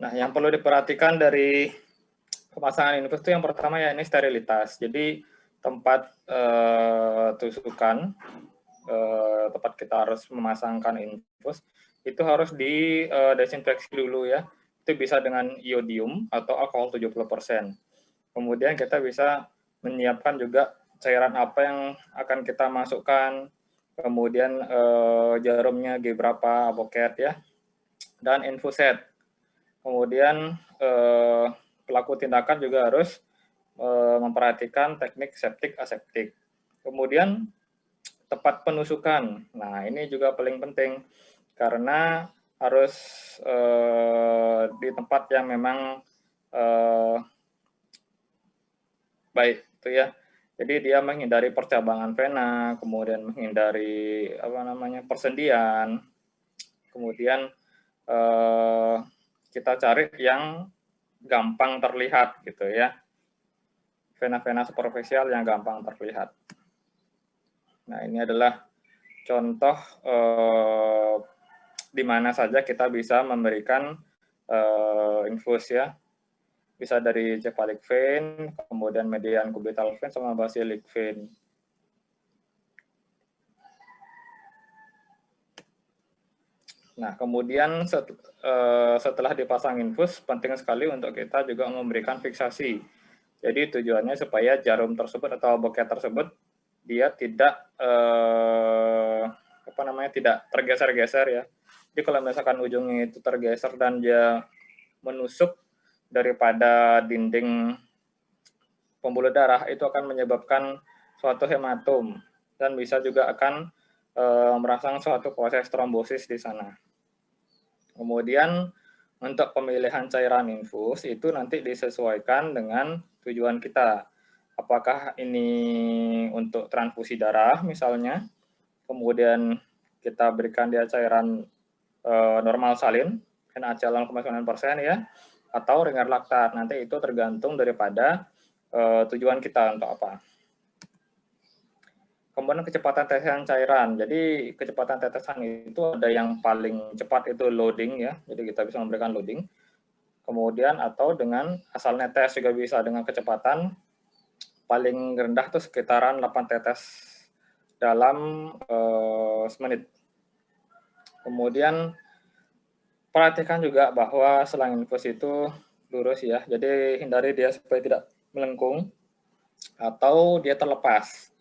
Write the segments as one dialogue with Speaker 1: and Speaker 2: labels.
Speaker 1: Nah, yang perlu diperhatikan dari pemasangan infus itu yang pertama ya ini sterilitas. Jadi tempat tusukan, tempat kita harus memasangkan infus itu harus didesinfeksi dulu ya. Itu bisa dengan iodium atau alkohol 70%. Kemudian kita bisa menyiapkan juga cairan apa yang akan kita masukkan, kemudian jarumnya G berapa, aboket ya, dan infuset. Kemudian pelaku tindakan juga harus memperhatikan teknik septik aseptik. Kemudian tempat penusukan. Nah, ini juga paling penting karena harus di tempat yang memang baik itu ya. Jadi dia menghindari percabangan vena, kemudian menghindari persendian, kemudian kita cari yang gampang terlihat gitu ya, vena-vena superficial yang gampang terlihat. Nah, ini adalah contoh di mana saja kita bisa memberikan infus ya, bisa dari cephalic vein, kemudian median cubital vein sama basilic vein. Nah, kemudian setelah dipasang infus, penting sekali untuk kita juga memberikan fiksasi. Jadi tujuannya supaya jarum tersebut atau boket tersebut dia tidak tidak tergeser-geser ya. Jadi kalau misalkan ujungnya itu tergeser dan dia menusuk daripada dinding pembuluh darah, itu akan menyebabkan suatu hematom dan bisa juga akan merangsang suatu proses trombosis di sana. Kemudian untuk pemilihan cairan infus itu nanti disesuaikan dengan tujuan kita. Apakah ini untuk transfusi darah misalnya, kemudian kita berikan dia cairan normal salin, NaCl 0,9% ya, atau ringan laktat. Nanti itu tergantung daripada tujuan kita untuk apa. Kemudian kecepatan tetesan cairan. Jadi kecepatan tetesan itu ada yang paling cepat itu loading ya. Jadi kita bisa memberikan loading. Kemudian atau dengan asal netes juga bisa dengan kecepatan paling rendah itu sekitaran 8 tetes dalam semenit. Kemudian perhatikan juga bahwa selang infus itu lurus ya. Jadi hindari dia supaya tidak melengkung atau dia terlepas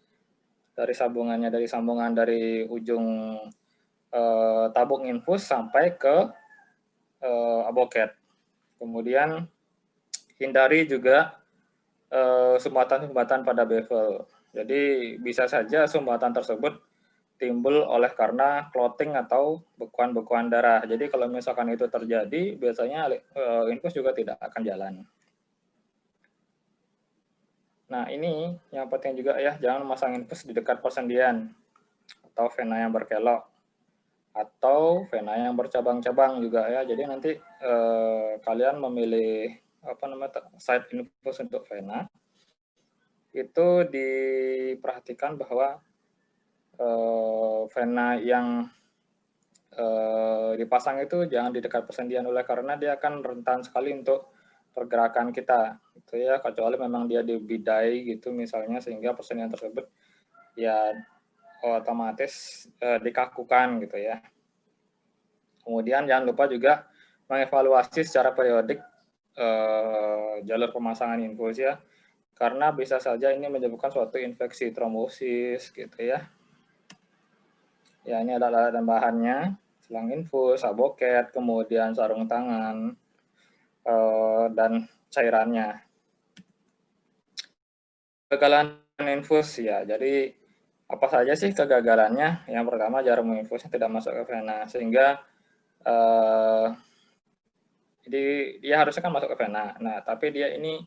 Speaker 1: dari sambungan dari ujung tabung infus sampai ke aboket. Kemudian hindari juga sumbatan-sumbatan pada bevel. Jadi bisa saja sumbatan tersebut timbul oleh karena clotting atau bekuan-bekuan darah. Jadi kalau misalkan itu terjadi, biasanya infus juga tidak akan jalan. Nah, ini yang penting juga ya, jangan memasang infus di dekat persendian atau vena yang berkelok atau vena yang bercabang-cabang juga ya. Jadi nanti kalian memilih site infus untuk vena itu diperhatikan bahwa vena yang dipasang itu jangan di dekat persendian oleh karena dia akan rentan sekali untuk pergerakan kita gitu ya, kecuali memang dia dibidai gitu misalnya sehingga persendian tersebut ya otomatis dikakukan gitu ya. Kemudian jangan lupa juga mengevaluasi secara periodik jalur pemasangan infus ya, karena bisa saja ini menyebabkan suatu infeksi trombosis gitu ya. Ya, ini adalah bahannya, selang infus, aboket, kemudian sarung tangan, dan cairannya. Kegagalan infus ya, jadi apa saja sih kegagalannya? Yang pertama jarum infusnya tidak masuk ke vena, sehingga jadi dia harusnya kan masuk ke vena. Nah, tapi dia ini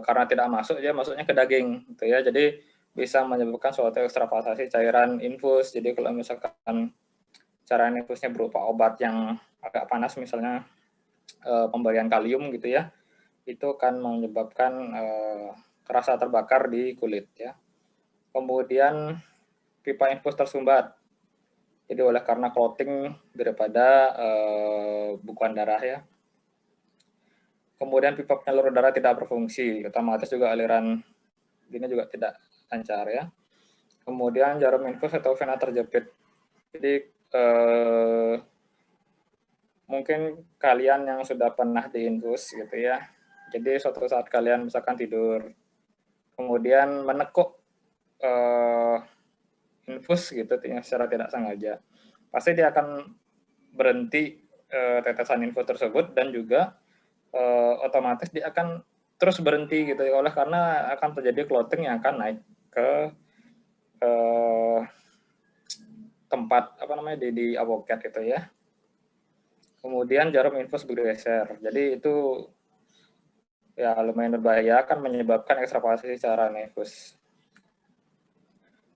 Speaker 1: karena tidak masuk, dia masuknya ke daging, gitu ya. Jadi bisa menyebabkan suatu ekstravasasi cairan infus. Jadi kalau misalkan cairan infusnya berupa obat yang agak panas, misalnya pemberian kalium gitu ya, itu kan menyebabkan kerasa terbakar di kulit ya. Kemudian pipa infus tersumbat. Jadi oleh karena clotting daripada bekuan darah ya. Kemudian pipa penyalur udara tidak berfungsi, otomatis juga aliran ini juga tidak lancar ya. Kemudian jarum infus atau vena terjepit. Jadi mungkin kalian yang sudah pernah diinfus gitu ya. Jadi suatu saat kalian misalkan tidur, kemudian menekuk infus gitu secara tidak sengaja, pasti dia akan berhenti tetesan infus tersebut dan juga otomatis dia akan terus berhenti gitu ya, oleh karena akan terjadi clotting yang akan naik ke tempat apa namanya di avokat itu ya. Kemudian jarum infus bergeser, jadi itu ya lumayan berbahaya, akan menyebabkan ekstravasasi secara nefus.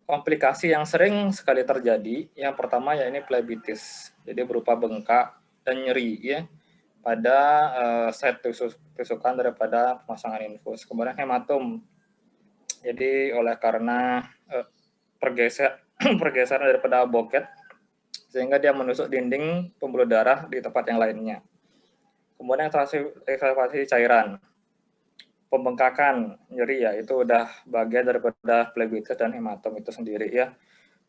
Speaker 1: Komplikasi yang sering sekali terjadi, yang pertama ya ini phlebitis, jadi berupa bengkak dan nyeri ya pada site tusukan daripada pemasangan infus. Kemudian hematom, jadi oleh karena pergeseran daripada boket sehingga dia menusuk dinding pembuluh darah di tempat yang lainnya. Kemudian ekstravasasi cairan, pembengkakan, nyeri ya, itu udah bagian daripada phlebitis dan hematom itu sendiri ya.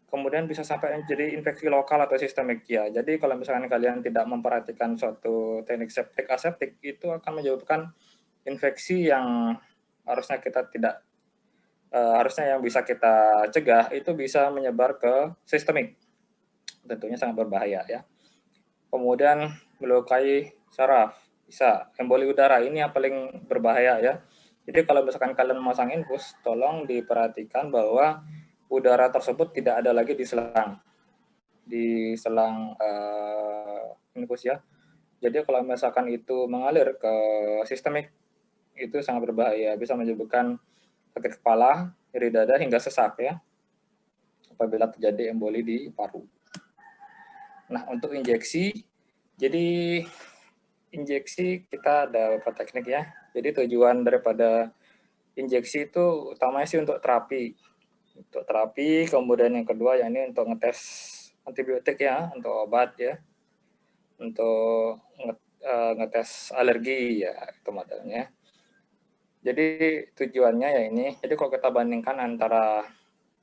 Speaker 1: Kemudian bisa sampai jadi infeksi lokal atau sistemik ya. Jadi kalau misalkan kalian tidak memperhatikan suatu teknik septik aseptik, itu akan menyebabkan infeksi yang harusnya kita tidak harusnya yang bisa kita cegah itu bisa menyebar ke sistemik. Tentunya sangat berbahaya ya. Kemudian melukai saraf, bisa emboli udara, ini yang paling berbahaya ya. Jadi kalau misalkan kalian memasang infus, tolong diperhatikan bahwa udara tersebut tidak ada lagi di selang infus ya. Jadi kalau misalkan itu mengalir ke sistemik, itu sangat berbahaya, bisa menyebabkan sakit kepala, nyeri dada hingga sesak ya, apabila terjadi emboli di paru. Nah untuk injeksi, jadi injeksi kita ada beberapa teknik ya. Jadi tujuan daripada injeksi itu utamanya sih untuk terapi. Untuk terapi, kemudian yang kedua ya ini untuk ngetes antibiotik ya, untuk obat ya. Untuk ngetes alergi ya, itu modelnya. Jadi tujuannya ya ini, jadi kalau kita bandingkan antara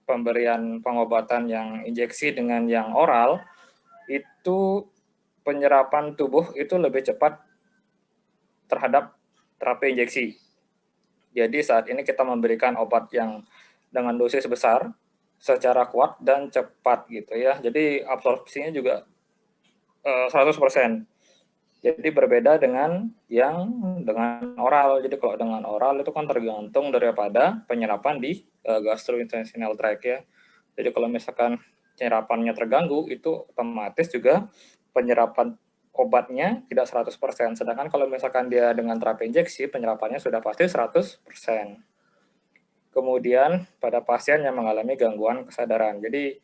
Speaker 1: pemberian pengobatan yang injeksi dengan yang oral, itu penyerapan tubuh itu lebih cepat terhadap terapi injeksi. Jadi saat ini kita memberikan obat yang dengan dosis besar, secara kuat dan cepat gitu ya. Jadi absorpsinya juga 100%. Jadi berbeda dengan yang dengan oral. Jadi kalau dengan oral itu kan tergantung daripada penyerapan di gastrointestinal tract ya. Jadi kalau misalkan penyerapannya terganggu, itu otomatis juga penyerapan obatnya tidak 100%. Sedangkan kalau misalkan dia dengan terapi injeksi, penyerapannya sudah pasti 100%. Kemudian pada pasien yang mengalami gangguan kesadaran. Jadi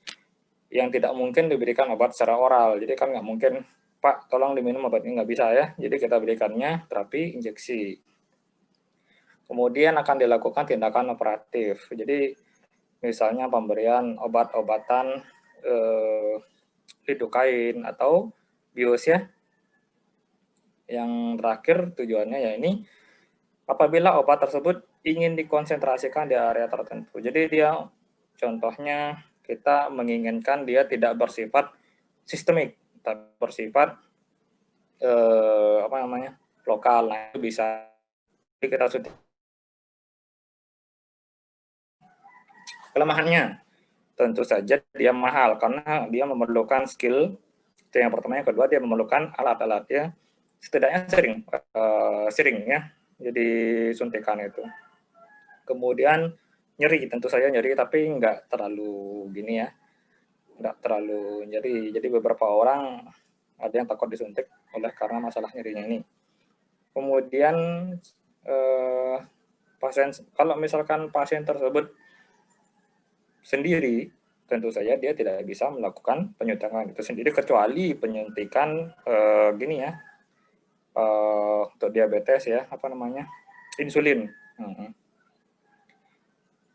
Speaker 1: yang tidak mungkin diberikan obat secara oral. Jadi kan nggak mungkin, Pak, tolong diminum obat ini, nggak bisa ya. Jadi kita berikannya terapi injeksi. Kemudian akan dilakukan tindakan operatif. Jadi misalnya pemberian obat-obatan lidokain atau bios ya. Yang terakhir tujuannya ya ini apabila obat tersebut ingin dikonsentrasikan di area tertentu. Jadi dia contohnya kita menginginkan dia tidak bersifat sistemik, tapi bersifat lokal. Nah, itu bisa kita suntik. Kelemahannya tentu saja dia mahal karena dia memerlukan skill. Itu yang pertama. Yang kedua dia memerlukan alat-alat ya, setidaknya sering ya, jadi suntikan itu. Kemudian nyeri, tentu saja nyeri, tapi nggak terlalu gini ya, nggak terlalu nyeri. Jadi beberapa orang ada yang takut disuntik oleh karena masalah nyerinya ini. Kemudian pasien, kalau misalkan pasien tersebut sendiri, tentu saja dia tidak bisa melakukan penyuntikan itu sendiri kecuali penyuntikan gini ya, untuk diabetes ya, insulin.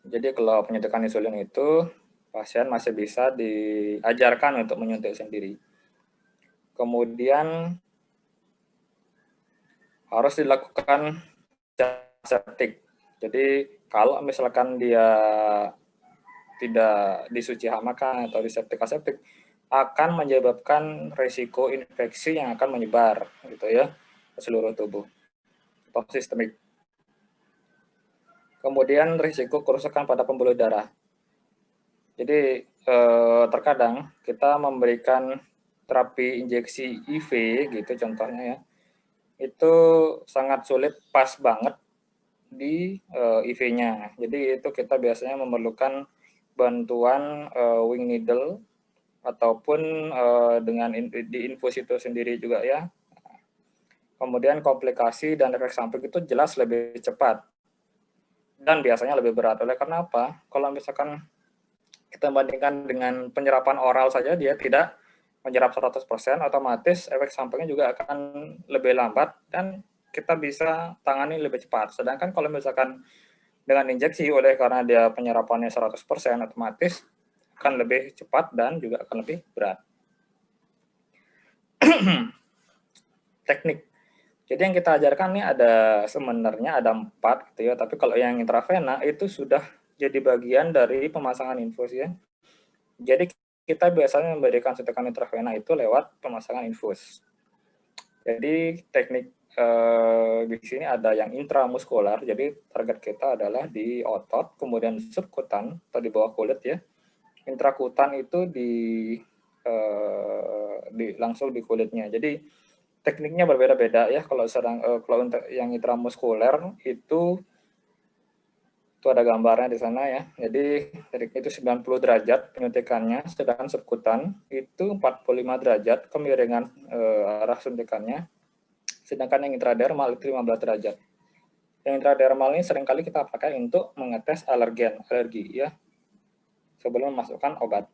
Speaker 1: Jadi kalau penyuntikan insulin itu pasien masih bisa diajarkan untuk menyuntik sendiri. Kemudian harus dilakukan aseptik. Jadi kalau misalkan dia tidak disuci hamakan atau diseptik aseptik, akan menyebabkan risiko infeksi yang akan menyebar gitu ya ke seluruh tubuh atau sistemik. Kemudian risiko kerusakan pada pembuluh darah. Jadi terkadang kita memberikan terapi injeksi IV gitu contohnya ya, itu sangat sulit pas banget di IV-nya. Jadi itu kita biasanya memerlukan bantuan wing needle ataupun dengan di infus itu sendiri juga ya. Kemudian komplikasi dan efek samping itu jelas lebih cepat dan biasanya lebih berat. Oleh karena apa? Kalau misalkan kita bandingkan dengan penyerapan oral saja, dia tidak menyerap 100%, otomatis efek sampingnya juga akan lebih lambat dan kita bisa tangani lebih cepat. Sedangkan kalau misalkan dengan injeksi, oleh karena dia penyerapannya 100%, otomatis akan lebih cepat dan juga akan lebih berat. Teknik. Jadi yang kita ajarkan ini sebenarnya ada 4 gitu ya, tapi kalau yang intravena itu sudah jadi bagian dari pemasangan infus ya. Jadi kita biasanya memberikan suntikan intravena itu lewat pemasangan infus. Jadi teknik di sini ada yang intramuskular, jadi target kita adalah di otot, kemudian subkutan atau di bawah kulit ya. Intrakutan itu langsung di kulitnya. Jadi tekniknya berbeda-beda ya. Kalau untuk yang intramuskuler itu ada gambarnya di sana ya. Jadi itu 90 derajat penyuntikannya, sedangkan subkutan itu 45 derajat kemiringan arah suntikannya. Sedangkan yang intradermal itu 15 derajat. Yang intradermal ini seringkali kita pakai untuk mengetes alergi ya, sebelum memasukkan obat.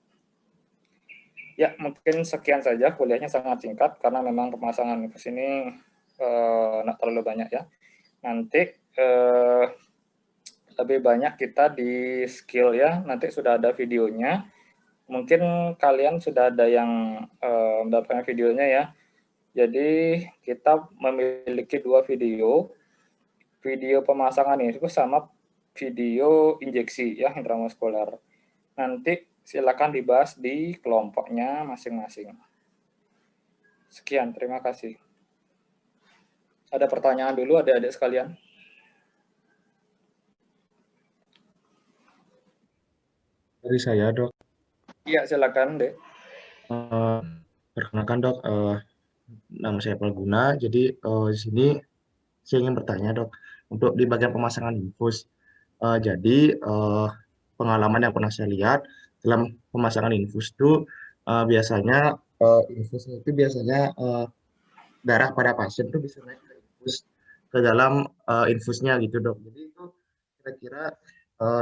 Speaker 1: Ya, mungkin sekian saja, kuliahnya sangat singkat karena memang pemasangan infus ini tidak terlalu banyak ya. Nanti lebih banyak kita di skill ya, nanti sudah ada videonya. Mungkin kalian sudah ada yang mendapatkan videonya ya. Jadi kita memiliki 2 video pemasangan infus sama video injeksi ya intramuskuler. Nanti silakan dibahas di kelompoknya masing-masing. Sekian, terima kasih. Ada pertanyaan dulu adik-adik sekalian?
Speaker 2: Dari saya, Dok.
Speaker 1: Iya, silakan, Dek.
Speaker 2: Perkenalkan, Dok, nama saya Palguna. Jadi di sini saya ingin bertanya, Dok, untuk di bagian pemasangan infus. Jadi pengalaman yang pernah saya lihat dalam pemasangan infus itu biasanya infusnya itu biasanya darah pada pasien itu bisa naik ke infus ke dalam infusnya gitu, Dok. Jadi itu kira-kira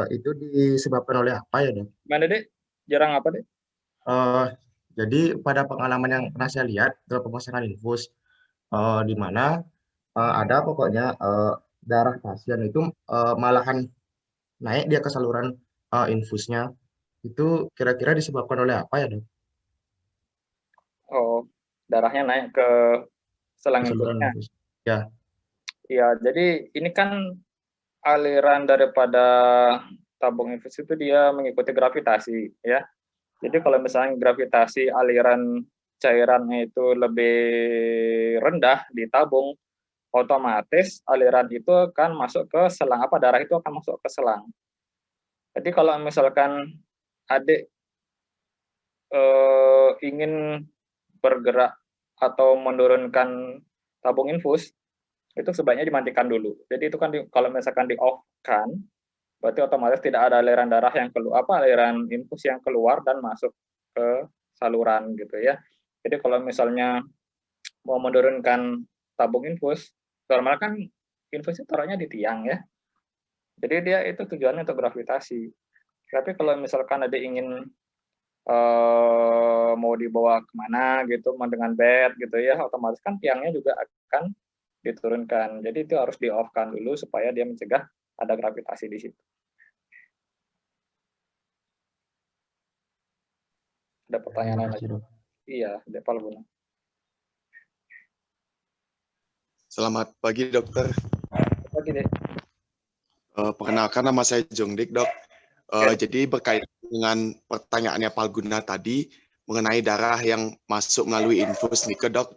Speaker 2: itu disebabkan oleh apa ya, Dok?
Speaker 1: Mana, Dek? Jarang apa, Dek?
Speaker 2: Eh, jadi pada pengalaman yang pernah saya lihat dalam pemasangan infus, di mana ada pokoknya darah pasien itu malahan naik dia ke saluran infusnya. Itu kira-kira disebabkan oleh apa ya, Dok?
Speaker 1: Oh, darahnya naik ke
Speaker 2: Ke
Speaker 1: selang
Speaker 2: saluran
Speaker 1: infusnya.
Speaker 2: infus. Ya,
Speaker 1: Iya, jadi ini kan aliran daripada tabung infus itu dia mengikuti gravitasi, ya. Jadi kalau misalnya gravitasi aliran cairannya itu lebih rendah di tabung, otomatis aliran itu akan masuk ke selang, darah itu akan masuk ke selang. Jadi kalau misalkan adik ingin bergerak atau menurunkan tabung infus, itu sebaiknya dimatikan dulu. Jadi itu kan kalau misalkan di off kan, berarti otomatis tidak ada aliran darah yang keluar, aliran infus yang keluar dan masuk ke saluran gitu ya. Jadi kalau misalnya mau menurunkan tabung infus, normal kan infus itu taruhnya di tiang ya. Jadi dia itu tujuannya untuk gravitasi. Tapi kalau misalkan ada ingin mau dibawa kemana gitu dengan bed gitu ya, otomatis kan tiangnya juga akan diturunkan. Jadi itu harus di off kan dulu supaya dia mencegah ada gravitasi di situ. Ada pertanyaan
Speaker 2: terima
Speaker 1: lain
Speaker 2: kasih,
Speaker 1: lagi?
Speaker 2: Dok.
Speaker 1: Iya, Depal Buna.
Speaker 3: Selamat pagi, dokter.
Speaker 1: Pagi, Dek.
Speaker 3: Perkenalkan, nama saya Jongdik, dok. Jadi berkaitan dengan pertanyaannya Palguna tadi mengenai darah yang masuk melalui infus nih ke dok.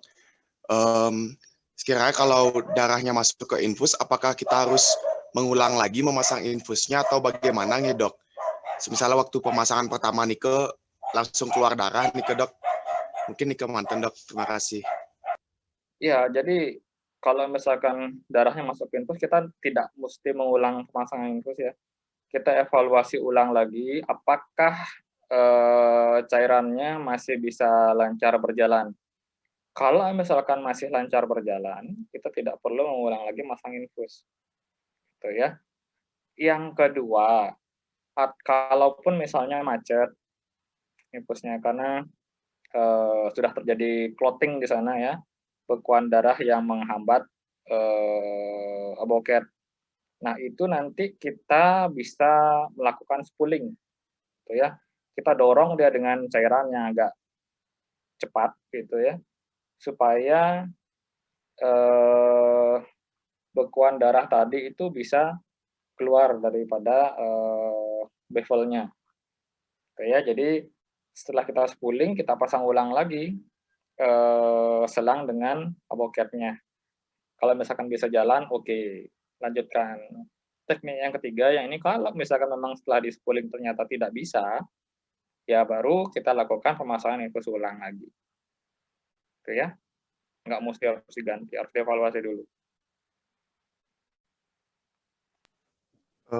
Speaker 3: Sekiranya kalau darahnya masuk ke infus, apakah kita harus mengulang lagi memasang infusnya atau bagaimana nih dok? Misalnya waktu pemasangan pertama nih ke langsung keluar darah nih ke dok. Mungkin nih ke mantan dok. Terima kasih.
Speaker 1: Ya, jadi kalau misalkan darahnya masuk ke infus, kita tidak mesti mengulang pemasangan infus ya. Kita evaluasi ulang lagi, apakah cairannya masih bisa lancar berjalan. Kalau misalkan masih lancar berjalan, kita tidak perlu mengulang lagi masang infus. Gitu ya. Yang kedua, kalaupun misalnya macet infusnya karena sudah terjadi clotting di sana ya, bekuan darah yang menghambat aboket. Nah, itu nanti kita bisa melakukan spooling, gitu ya. Kita dorong dia dengan cairan yang agak cepat, gitu ya, supaya bekuan darah tadi itu bisa keluar daripada bevelnya. Oke ya, jadi setelah kita spooling, kita pasang ulang lagi selang dengan aboketnya. Kalau misalkan bisa jalan, oke, lanjutkan. Teknik yang ketiga, yang ini kalau misalkan memang setelah di spooling ternyata tidak bisa, ya baru kita lakukan pemasangan infus ulang lagi. Oke ya, nggak mesti harus diganti, harus dievaluasi dulu.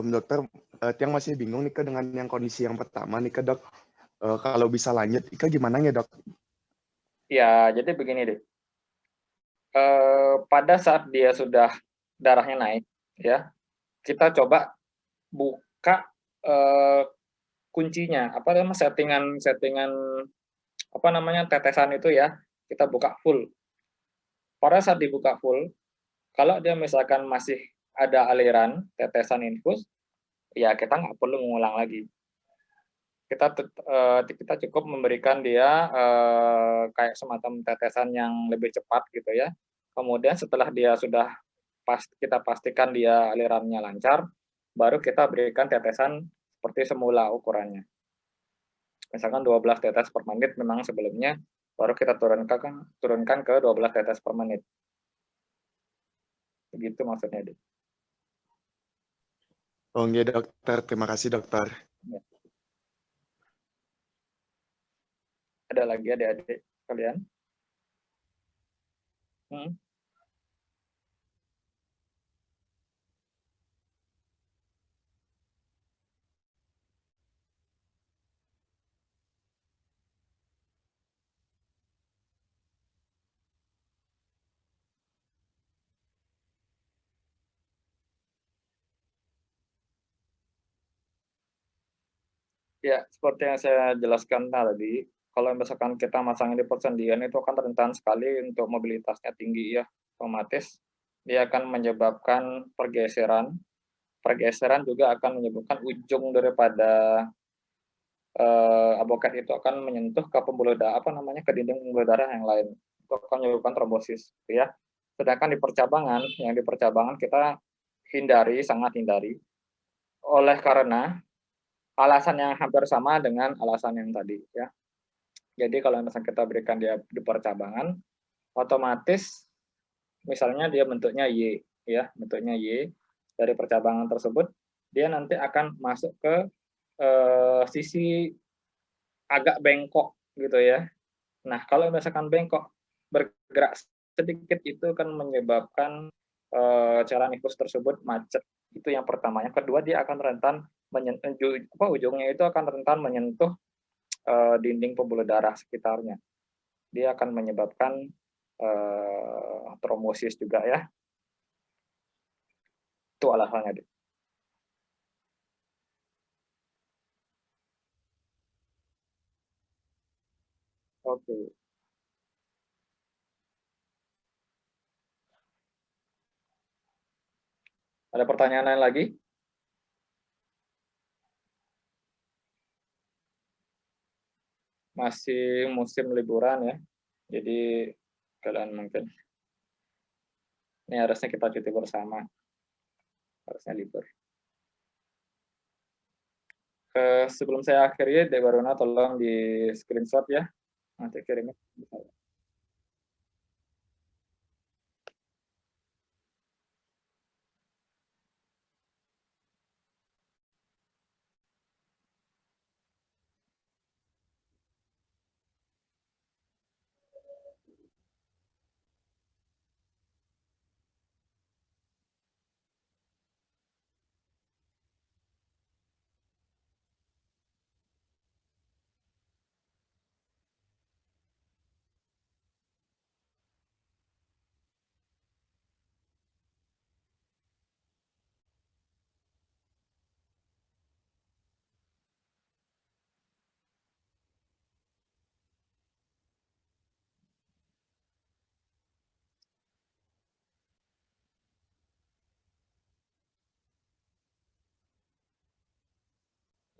Speaker 3: Dokter, yang masih bingung nih ke dengan yang kondisi yang pertama nih ke dok. Kalau bisa lanjut, Ika gimana ya dok?
Speaker 1: Ya, jadi begini deh. Pada saat dia sudah darahnya naik, ya, kita coba buka kuncinya, apa namanya, settingan apa namanya, tetesan itu ya, kita buka full. Pada saat dibuka full, kalau dia misalkan masih ada aliran tetesan infus, ya kita nggak perlu mengulang lagi. Kita cukup memberikan dia kayak semacam tetesan yang lebih cepat gitu ya. Kemudian setelah dia sudah kita pastikan dia alirannya lancar, baru kita berikan tetesan seperti semula ukurannya. Misalkan 12 tetes per menit memang sebelumnya, baru kita turunkan ke 12 tetes per menit. Begitu maksudnya, Dik.
Speaker 3: Oh iya dokter, terima kasih dokter.
Speaker 1: Ya. Ada lagi adik-adik kalian? Ya, seperti yang saya jelaskan tadi, kalau misalkan kita masang di persendian itu akan rentan sekali untuk mobilitasnya tinggi ya, otomatis dia akan menyebabkan pergeseran. Pergeseran juga akan menyebabkan ujung daripada abokat itu akan menyentuh ke pembuluh darah, apa namanya, ke dinding pembuluh darah yang lain. Itu akan menyebabkan trombosis, gitu ya. Sedangkan di percabangan kita hindari, sangat hindari, oleh karena alasan yang hampir sama dengan alasan yang tadi ya. Jadi kalau misalnya kita berikan dia di percabangan, otomatis misalnya dia bentuknya Y ya, bentuknya Y dari percabangan tersebut, dia nanti akan masuk ke sisi agak bengkok gitu ya. Nah, kalau misalkan bengkok bergerak sedikit itu kan menyebabkan cairan infus tersebut macet. Itu yang pertama. Yang kedua, dia akan rentan ujungnya itu akan rentan menyentuh dinding pembuluh darah sekitarnya. Dia akan menyebabkan trombosis juga ya. Itu alasannya. Oke. Ada pertanyaan lain lagi? Masih musim liburan ya. Jadi kalian mungkin Ini harusnya kita cuti bersama. Harusnya libur. Sebelum saya akhiri, Dek Baruna tolong di screenshot ya. Nanti kirimnya.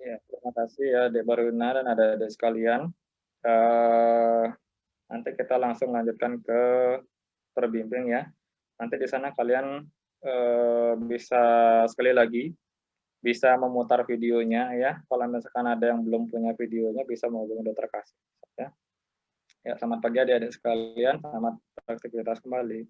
Speaker 1: Ya, terima kasih ya Dek Baruna dan adik-adik sekalian. Nanti kita langsung lanjutkan ke perbimbing ya. Nanti di sana kalian bisa sekali lagi bisa memutar videonya ya. Kalau misalkan ada yang belum punya videonya bisa menghubungi Dokter Kasih ya. Ya, selamat pagi adik-adik sekalian, selamat beraktivitas kembali.